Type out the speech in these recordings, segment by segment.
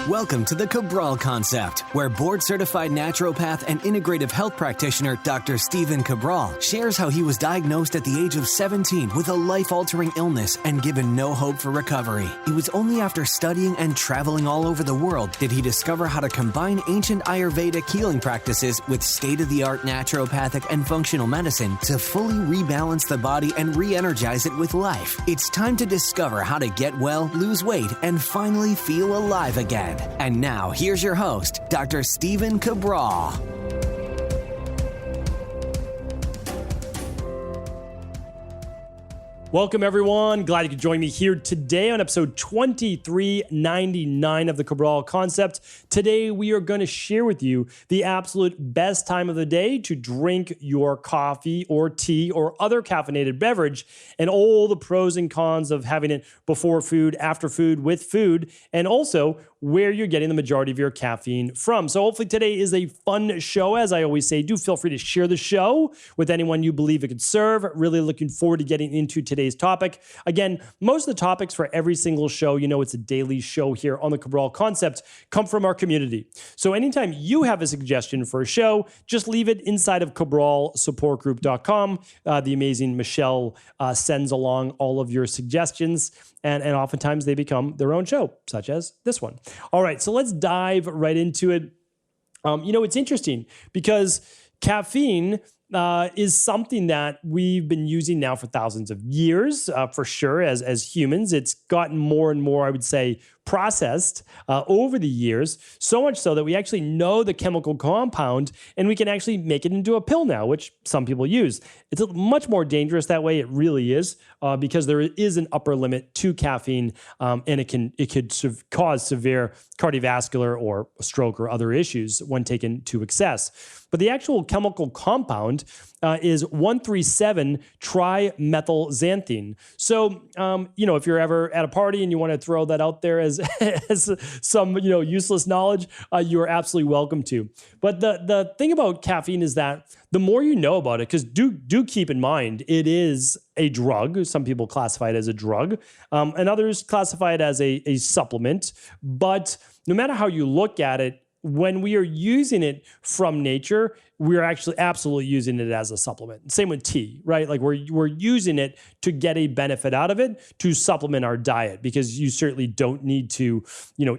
Welcome to the Cabral Concept, where board-certified naturopath and integrative health practitioner Dr. Stephen Cabral shares how he was diagnosed at the age of 17 with a life-altering illness and given no hope for recovery. It was only after studying and traveling all over the world did he discover how to combine ancient Ayurvedic healing practices with state-of-the-art naturopathic and functional medicine to fully rebalance the body and re-energize it with life. It's time to discover how to get well, lose weight, and finally feel alive again. And now, here's your host, Dr. Stephen Cabral. Welcome, everyone. Glad you could join me here today on episode 2399 of the Cabral Concept. Today, we are going to share with you the absolute best time of the day to drink your coffee or tea or other caffeinated beverage, and all the pros and cons of having it before food, after food, with food, and also where you're getting the majority of your caffeine from. So hopefully today is a fun show. As I always say, do feel free to share the show with anyone you believe it could serve. Really looking forward to getting into today's topic. Again, most of the topics for every single show, you know it's a daily show here on the Cabral Concept, come from our community. So anytime you have a suggestion for a show, just leave it inside of CabralSupportGroup.com. The amazing Michelle sends along all of your suggestions, and oftentimes they become their own show, such as this one. All right, so let's dive right into it. It's interesting because caffeine is something that we've been using now for thousands of years, for sure, as humans. It's gotten more and more, I would say, processed over the years, so much so that we actually know the chemical compound and we can actually make it into a pill now, which some people use. It's much more dangerous that way. It really is, because there is an upper limit to caffeine, and it could cause severe cardiovascular or stroke or other issues when taken to excess. But the actual chemical compound is 1,3,7-trimethylxanthine. So, if you're ever at a party and you want to throw that out there as some, useless knowledge, you are absolutely welcome to. But the thing about caffeine is that the more you know about it, because do keep in mind, it is a drug. Some people classify it as a drug, and others classify it as a supplement. But no matter how you look at it, when we are using it from nature, we're actually absolutely using it as a supplement. Same with tea, right? Like we're using it to get a benefit out of it to supplement our diet, because you certainly don't need to,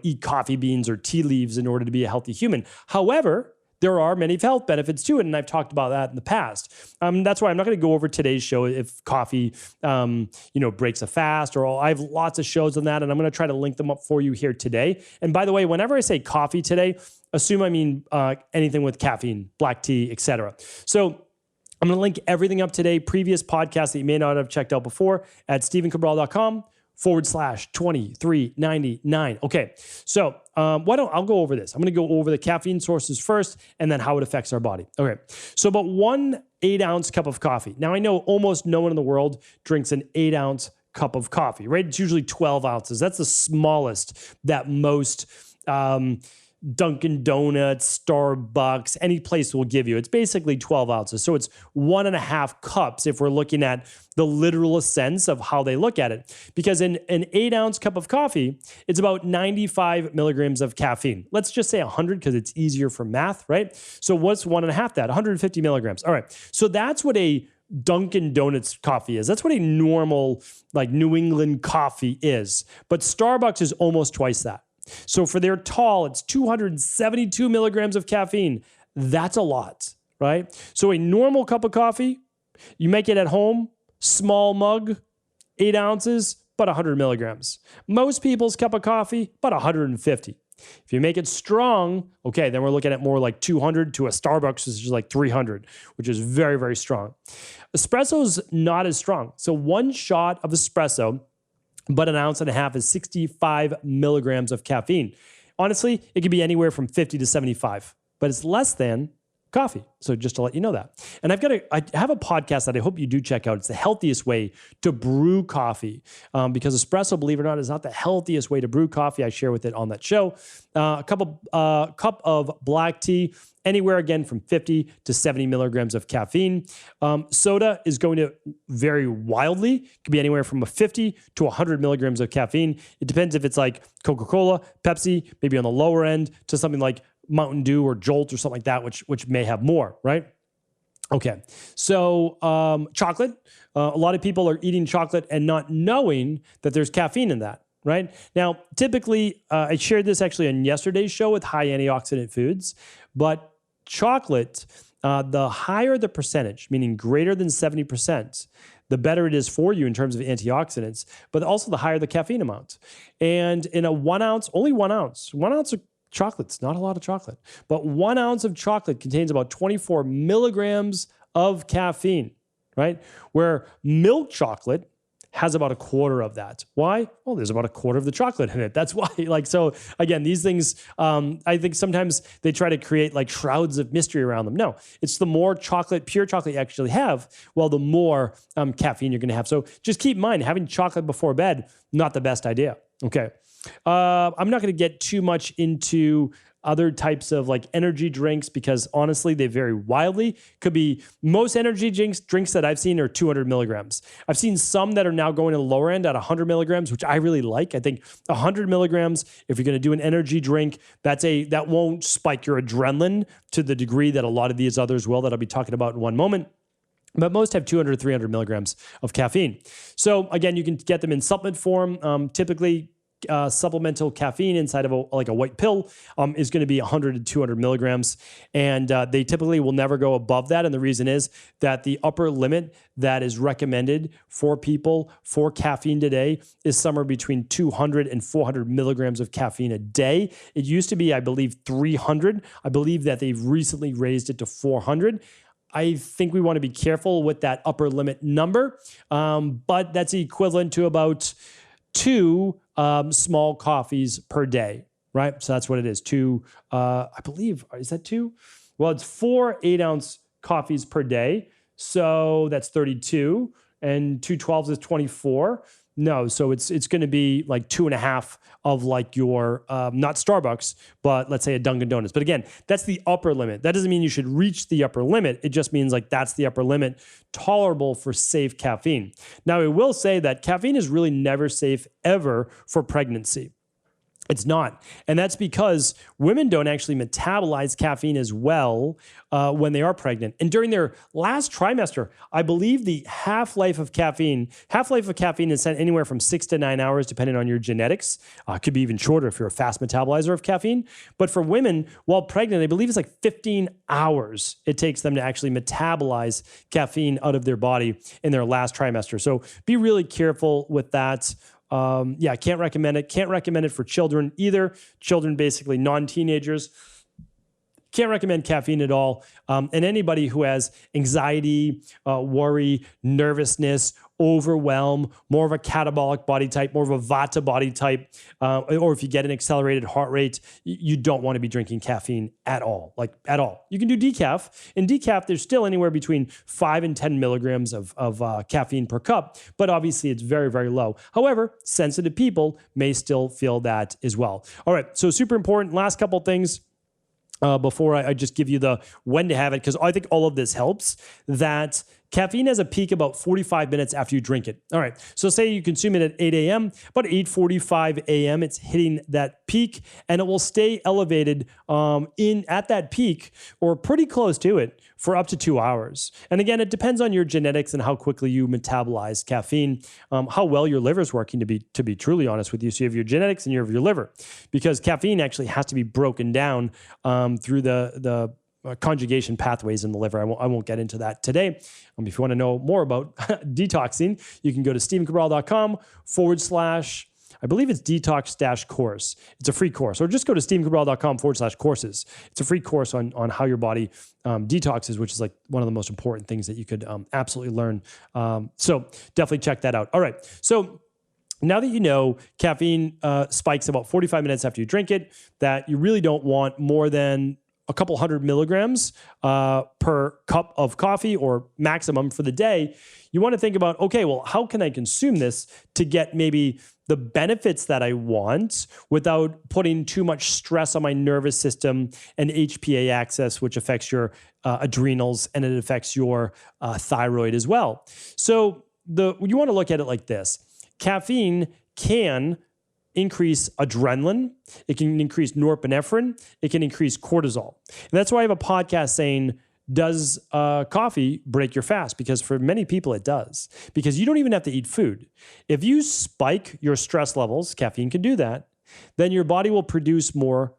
eat coffee beans or tea leaves in order to be a healthy human. However, there are many health benefits to it, and I've talked about that in the past. That's why I'm not going to go over today's show if coffee, breaks a fast, or I have lots of shows on that, and I'm going to try to link them up for you here today. And by the way, whenever I say coffee today, assume I mean anything with caffeine, black tea, etc. So I'm going to link everything up today, previous podcasts that you may not have checked out before, at stephencabral.com/2399. Okay, so I'll go over this. I'm going to go over the caffeine sources first and then how it affects our body. Okay, so about 1 8-ounce cup of coffee. Now, I know almost no one in the world drinks an 8-ounce cup of coffee, right? It's usually 12 ounces. That's the smallest that most Dunkin' Donuts, Starbucks, any place will give you. It's basically 12 ounces. So it's 1.5 cups if we're looking at the literal sense of how they look at it. Because in an 8-ounce cup of coffee, it's about 95 milligrams of caffeine. Let's just say 100 because it's easier for math, right? So what's 1.5 that? 150 milligrams. All right. So that's what a Dunkin' Donuts coffee is. That's what a normal, like New England coffee is. But Starbucks is almost twice that. So for their tall, it's 272 milligrams of caffeine. That's a lot, right? So a normal cup of coffee, you make it at home, small mug, 8 ounces, about 100 milligrams. Most people's cup of coffee, about 150. If you make it strong, okay, then we're looking at more like 200 to a Starbucks, which is like 300, which is very, very strong. Espresso's not as strong. So one shot of espresso, but 1.5 ounces is 65 milligrams of caffeine. Honestly, it could be anywhere from 50 to 75, but it's less than coffee. So just to let you know that. And I have a podcast that I hope you do check out. It's the healthiest way to brew coffee, because espresso, believe it or not, is not the healthiest way to brew coffee. I share with it on that show. Cup of black tea, anywhere again from 50 to 70 milligrams of caffeine. Soda is going to vary wildly. It could be anywhere from a 50 to 100 milligrams of caffeine. It depends if it's like Coca-Cola, Pepsi, maybe on the lower end, to something like Mountain Dew or Jolt or something like that, which may have more, right? Okay, so chocolate. A lot of people are eating chocolate and not knowing that there's caffeine in that, right? Now, typically, I shared this actually on yesterday's show with high antioxidant foods, but chocolate, the higher the percentage, meaning greater than 70%, the better it is for you in terms of antioxidants, but also the higher the caffeine amount. And in a 1 ounce, only 1 ounce of chocolate's not a lot of chocolate, but 1 ounce of chocolate contains about 24 milligrams of caffeine, right? Where milk chocolate has about a quarter of that. Why? Well, there's about a quarter of the chocolate in it. That's why. So again, these things, I think sometimes they try to create like shrouds of mystery around them. No, it's the more chocolate, pure chocolate you actually have, well, the more caffeine you're going to have. So just keep in mind, having chocolate before bed, not the best idea. Okay. I'm not going to get too much into other types of like energy drinks because honestly, they vary wildly. Could be most energy drinks that I've seen are 200 milligrams. I've seen some that are now going to the lower end at 100 milligrams, which I really like. I think 100 milligrams, if you're going to do an energy drink, that won't spike your adrenaline to the degree that a lot of these others will, that I'll be talking about in one moment. But most have 200 to 300 milligrams of caffeine. So again, you can get them in supplement form. Typically, supplemental caffeine inside of a white pill is going to be 100 to 200 milligrams. And they typically will never go above that. And the reason is that the upper limit that is recommended for people for caffeine today is somewhere between 200 and 400 milligrams of caffeine a day. It used to be, I believe, 300. I believe that they've recently raised it to 400. I think we want to be careful with that upper limit number, but that's equivalent to about 2 small coffees per day, right? So that's what it is. 2, I believe, is that 2? Well, it's 4 8-ounce coffees per day. So that's 32, and 2 12s is 24. No, so it's going to be like 2.5 of like your, not Starbucks, but let's say a Dunkin' Donuts. But again, that's the upper limit. That doesn't mean you should reach the upper limit. It just means like that's the upper limit tolerable for safe caffeine. Now, I will say that caffeine is really never safe ever for pregnancy. It's not. And that's because women don't actually metabolize caffeine as well when they are pregnant. And during their last trimester, I believe the half-life of caffeine is anywhere from 6 to 9 hours, depending on your genetics. Could be even shorter if you're a fast metabolizer of caffeine. But for women, while pregnant, I believe it's like 15 hours it takes them to actually metabolize caffeine out of their body in their last trimester. So be really careful with that. Can't recommend it. Can't recommend it for children either. Children, basically non-teenagers. Can't recommend caffeine at all. And anybody who has anxiety, worry, nervousness, overwhelm, more of a catabolic body type, more of a vata body type, or if you get an accelerated heart rate, you don't want to be drinking caffeine at all, like at all. You can do decaf. In decaf, there's still anywhere between 5 and 10 milligrams of caffeine per cup, but obviously it's very, very low. However, sensitive people may still feel that as well. All right, so super important. Last couple things. Before I just give you the when to have it, because I think all of this helps, that caffeine has a peak about 45 minutes after you drink it. All right, so say you consume it at 8 a.m., about 8:45 a.m., it's hitting that peak, and it will stay elevated at that peak or pretty close to it for up to 2 hours. And again, it depends on your genetics and how quickly you metabolize caffeine, how well your liver's working, to be truly honest with you. So you have your genetics and you have your liver, because caffeine actually has to be broken down through the conjugation pathways in the liver. I won't get into that today. If you want to know more about detoxing, you can go to stephencabral.com/ I believe it's detox-course. It's a free course. Or just go to stephencabral.com/courses. It's a free course on how your body detoxes, which is like one of the most important things that you could absolutely learn. So definitely check that out. All right. So now that you know caffeine spikes about 45 minutes after you drink it, that you really don't want more than a couple hundred milligrams per cup of coffee or maximum for the day, you want to think about, okay, well, how can I consume this to get maybe the benefits that I want without putting too much stress on my nervous system and HPA-Axis, which affects your adrenals and it affects your thyroid as well. So you want to look at it like this. Caffeine can increase adrenaline, it can increase norepinephrine, it can increase cortisol. And that's why I have a podcast saying, does coffee break your fast? Because for many people it does. Because you don't even have to eat food. If you spike your stress levels, caffeine can do that, then your body will produce more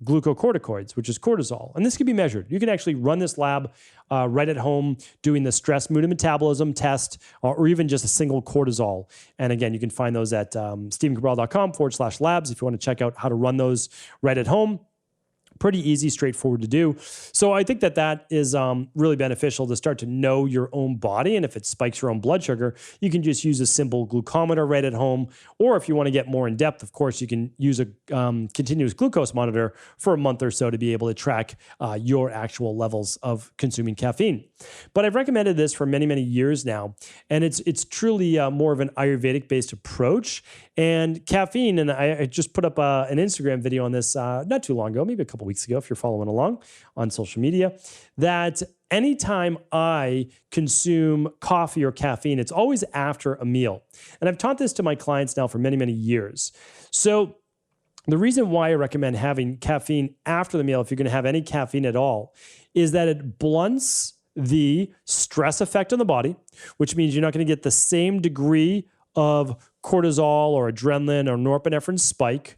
glucocorticoids, which is cortisol. And this can be measured. You can actually run this lab right at home doing the stress mood and metabolism test or even just a single cortisol. And again, you can find those at stevencabral.com/labs if you want to check out how to run those right at home. Pretty easy, straightforward to do. So I think that is really beneficial to start to know your own body. And if it spikes your own blood sugar, you can just use a simple glucometer right at home. Or if you want to get more in depth, of course, you can use a continuous glucose monitor for a month or so to be able to track your actual levels of consuming caffeine. But I've recommended this for many, many years now. And it's truly more of an Ayurvedic-based approach. And caffeine, and I just put up an Instagram video on this not too long ago, maybe a couple weeks ago, if you're following along on social media, that anytime I consume coffee or caffeine, it's always after a meal. And I've taught this to my clients now for many, many years. So the reason why I recommend having caffeine after the meal, if you're going to have any caffeine at all, is that it blunts the stress effect on the body, which means you're not going to get the same degree of cortisol or adrenaline or norepinephrine spike.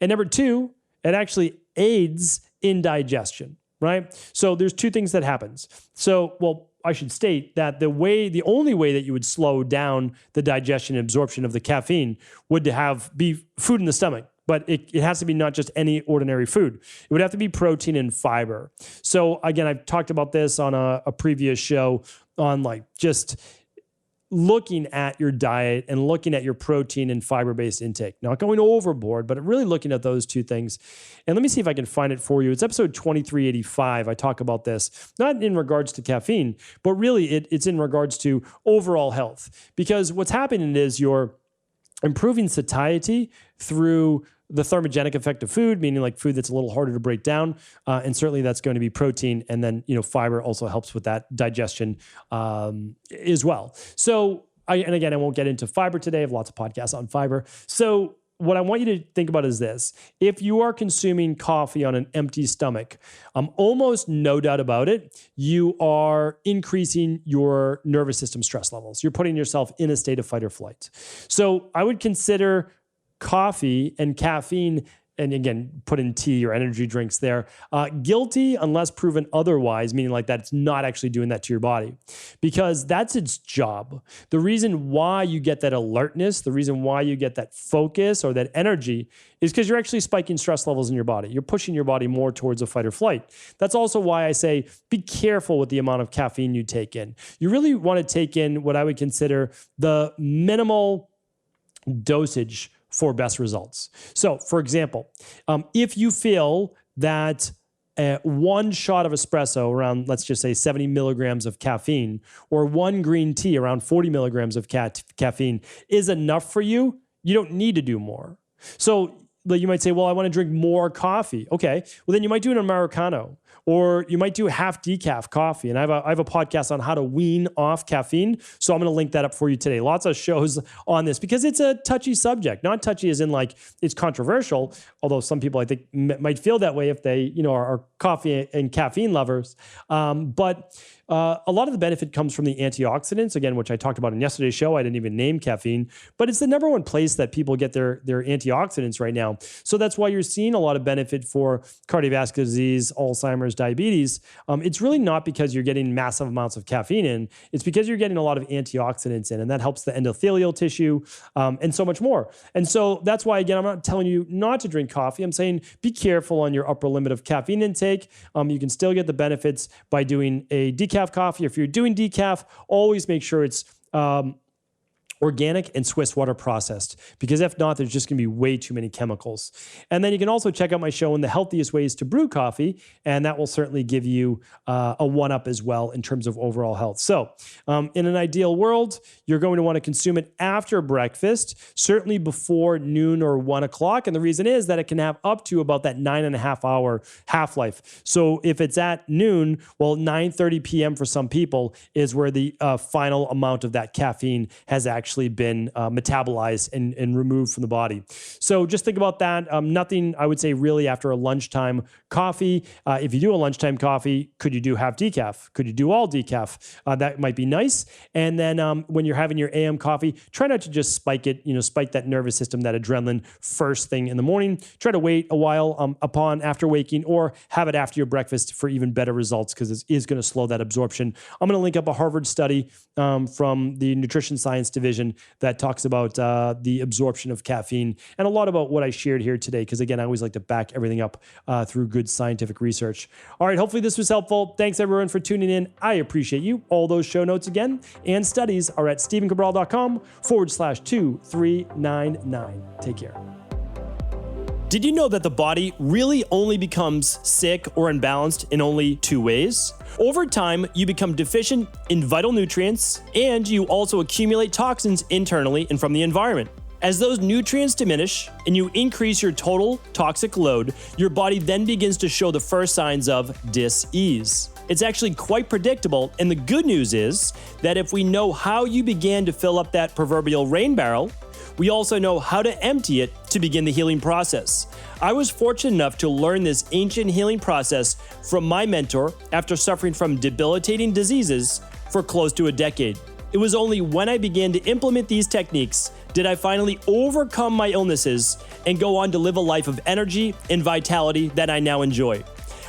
And number two, it actually aids in digestion, right? So there's two things that happens. So, well, I should state that the only way that you would slow down the digestion and absorption of the caffeine would be food in the stomach. But it has to be not just any ordinary food. It would have to be protein and fiber. So again, I've talked about this on a previous show on like just looking at your diet and looking at your protein and fiber-based intake. Not going overboard, but really looking at those two things. And let me see if I can find it for you. It's episode 2385. I talk about this, not in regards to caffeine, but really it's in regards to overall health. Because what's happening is you're improving satiety through the thermogenic effect of food, meaning like food that's a little harder to break down. And certainly that's going to be protein. And then, fiber also helps with that digestion as well. So, and again, I won't get into fiber today. I have lots of podcasts on fiber. So what I want you to think about is this. If you are consuming coffee on an empty stomach, almost no doubt about it, you are increasing your nervous system stress levels. You're putting yourself in a state of fight or flight. So I would consider coffee and caffeine, and again, put in tea or energy drinks there, guilty unless proven otherwise, meaning like that it's not actually doing that to your body, because that's its job. The reason why you get that alertness, the reason why you get that focus or that energy is because you're actually spiking stress levels in your body. You're pushing your body more towards a fight or flight. That's also why I say be careful with the amount of caffeine you take in. You really want to take in what I would consider the minimal dosage for best results. So, for example, if you feel that one shot of espresso around, let's just say 70 milligrams of caffeine, or one green tea around 40 milligrams of caffeine is enough for you, you don't need to do more. So you might say, well, I want to drink more coffee. Okay, well then you might do an Americano, or you might do half decaf coffee. And I have a podcast on how to wean off caffeine. So I'm going to link that up for you today. Lots of shows on this because it's a touchy subject. Not touchy as in like it's controversial, although some people I think might feel that way if they are coffee and caffeine lovers. But a lot of the benefit comes from the antioxidants, again, which I talked about in yesterday's show. I didn't even name caffeine, but it's the number one place that people get their antioxidants right now. So that's why you're seeing a lot of benefit for cardiovascular disease, Alzheimer's, diabetes. It's really not because you're getting massive amounts of caffeine in. It's because you're getting a lot of antioxidants in, and that helps the endothelial tissue and so much more. And so that's why, again, I'm not telling you not to drink coffee. I'm saying be careful on your upper limit of caffeine intake. You can still get the benefits by doing a decaf coffee. If you're doing decaf, always make sure it's organic and Swiss water processed, because if not, there's just going to be way too many chemicals. And then you can also check out my show on the healthiest ways to brew coffee, and that will certainly give you a one-up as well in terms of overall health. So in an ideal world, you're going to want to consume it after breakfast, certainly before noon or 1 o'clock. And the reason is that it can have up to about that 9.5 hour half-life. So if it's at noon, well, 9:30 p.m. for some people is where the final amount of that caffeine has actually been metabolized and removed from the body. So just think about that. Nothing, I would say, really after a lunchtime coffee. If you do a lunchtime coffee, could you do half decaf? Could you do all decaf? That might be nice. And then when you're having your AM coffee, try not to just spike it, spike that nervous system, that adrenaline first thing in the morning. Try to wait a while after waking, or have it after your breakfast for even better results, because it is going to slow that absorption. I'm going to link up a Harvard study from the Nutrition Science Division that talks about the absorption of caffeine, and a lot about what I shared here today, because again, I always like to back everything up through good scientific research. All right, hopefully this was helpful. Thanks everyone for tuning in. I appreciate you. All those show notes again and studies are at stephencabral.com/2399. Take care. Did you know that the body really only becomes sick or imbalanced in only 2 ways? Over time, you become deficient in vital nutrients, and you also accumulate toxins internally and from the environment. As those nutrients diminish and you increase your total toxic load, your body then begins to show the first signs of dis-ease. It's actually quite predictable, and the good news is that if we know how you began to fill up that proverbial rain barrel, we also know how to empty it to begin the healing process. I was fortunate enough to learn this ancient healing process from my mentor after suffering from debilitating diseases for close to a decade. It was only when I began to implement these techniques did I finally overcome my illnesses and go on to live a life of energy and vitality that I now enjoy.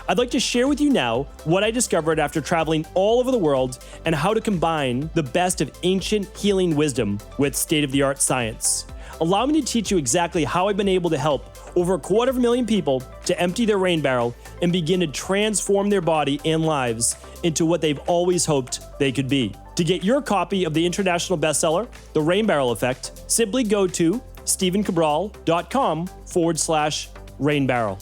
I'd like to share with you now what I discovered after traveling all over the world and how to combine the best of ancient healing wisdom with state-of-the-art science. Allow me to teach you exactly how I've been able to help over 250,000 people to empty their rain barrel and begin to transform their body and lives into what they've always hoped they could be. To get your copy of the international bestseller, The Rain Barrel Effect, simply go to stephencabral.com/rainbarrel.